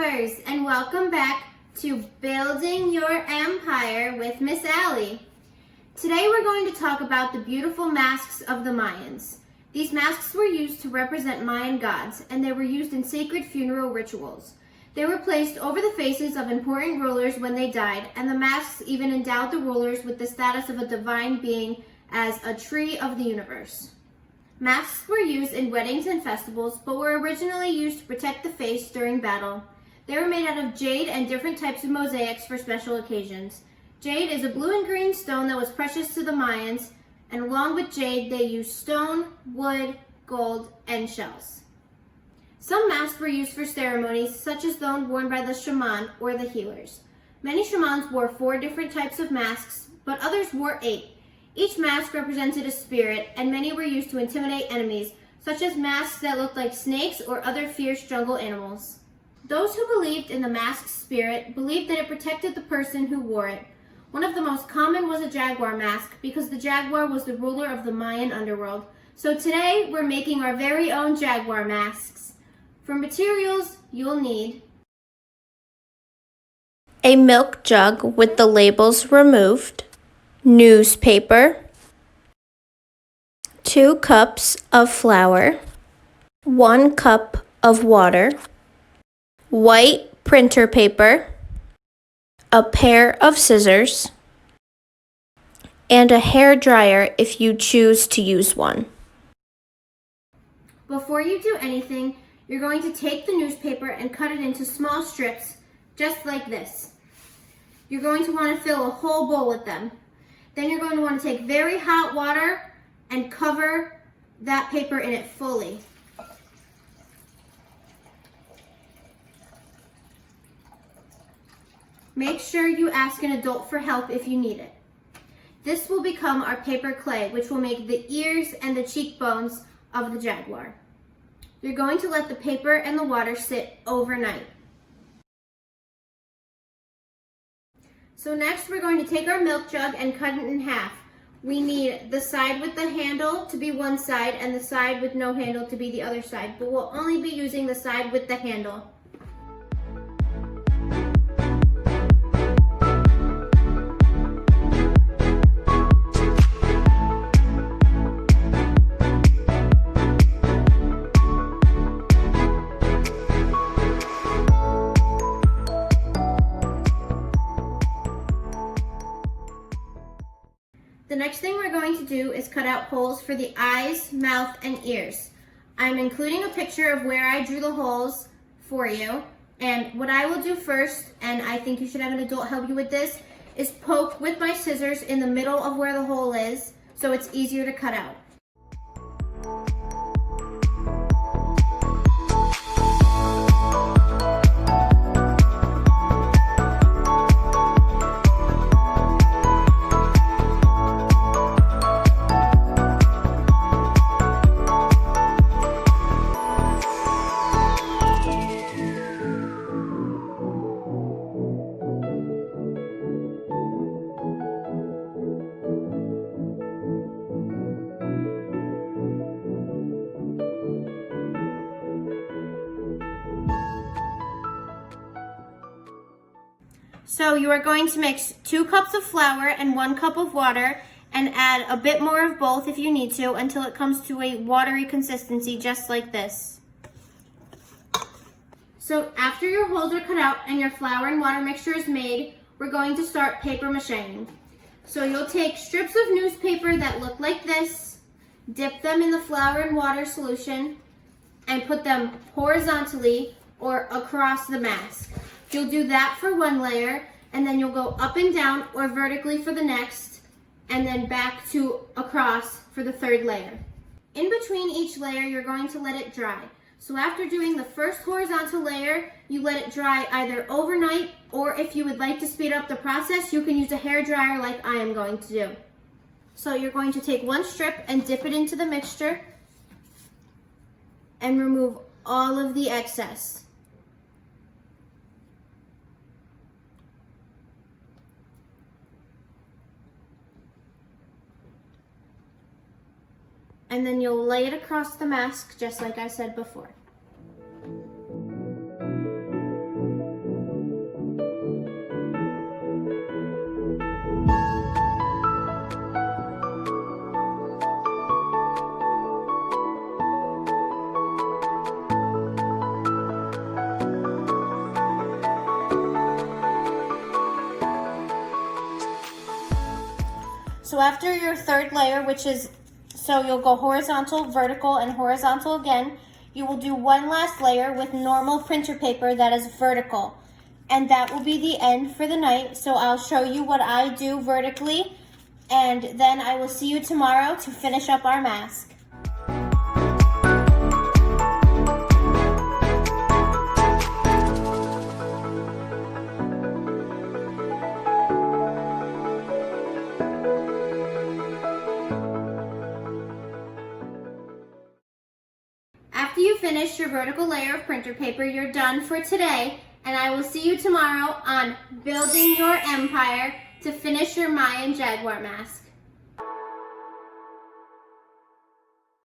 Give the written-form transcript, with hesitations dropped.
viewers, and welcome back to Building Your Empire with Ms.Alli. Today we're going to talk about the beautiful masks of the Mayans. These masks were used to represent Mayan gods, and they were used in sacred funeral rituals. They were placed over the faces of important rulers when they died, and the masks even endowed the rulers with the status of a divine being as a tree of the universe. Masks were used in weddings and festivals, but were originally used to protect the face during battle. They were made out of jade and different types of mosaics for special occasions. Jade is a blue and green stone that was precious to the Mayans, and along with jade, they used stone, wood, gold, and shells. Some masks were used for ceremonies, such as those worn by the shaman or the healers. Many shamans wore 4 different types of masks, but others wore 8. Each mask represented a spirit, and many were used to intimidate enemies, such as masks that looked like snakes or other fierce jungle animals. Those who believed in the mask's spirit believed that it protected the person who wore it. One of the most common was a jaguar mask, because the jaguar was the ruler of the Mayan underworld. So today, we're making our very own jaguar masks. For materials, you'll need a milk jug with the labels removed, newspaper, 2 cups of flour, 1 cup of water, white printer paper, a pair of scissors, and a hair dryer if you choose to use one. Before you do anything, you're going to take the newspaper and cut it into small strips, just like this. You're going to want to fill a whole bowl with them. Then you're going to want to take very hot water and cover that paper in it fully. Make sure you ask an adult for help if you need it. This will become our paper clay, which will make the ears and the cheekbones of the jaguar. You're going to let the paper and the water sit overnight. So next we're going to take our milk jug and cut it in half. We need the side with the handle to be one side and the side with no handle to be the other side, but we'll only be using the side with the handle. The next thing we're going to do is cut out holes for the eyes, mouth, and ears. I'm including a picture of where I drew the holes for you. And what I will do first, and I think you should have an adult help you with this, is poke with my scissors in the middle of where the hole is so it's easier to cut out. So you are going to mix 2 cups of flour and 1 cup of water and add a bit more of both if you need to until it comes to a watery consistency just like this. So after your holes are cut out and your flour and water mixture is made, we're going to start paper macheing. So you'll take strips of newspaper that look like this, dip them in the flour and water solution, and put them horizontally or across the mask. You'll do that for one layer, and then you'll go up and down or vertically for the next, and then back to across for the 3rd layer. In between each layer, you're going to let it dry. So after doing the first horizontal layer, you let it dry either overnight, or if you would like to speed up the process, you can use a hair dryer like I am going to do. So you're going to take 1 strip and dip it into the mixture and remove all of the excess. And then you'll lay it across the mask just like I said before. So after your third layer, which is, so you'll go horizontal, vertical, and horizontal again, you will do one last layer with normal printer paper that is vertical. And that will be the end for the night. So I'll show you what I do vertically, and then I will see you tomorrow to finish up our mask. After you finish your vertical layer of printer paper, you're done for today, and I will see you tomorrow on Building Your Empire to finish your Mayan Jaguar mask.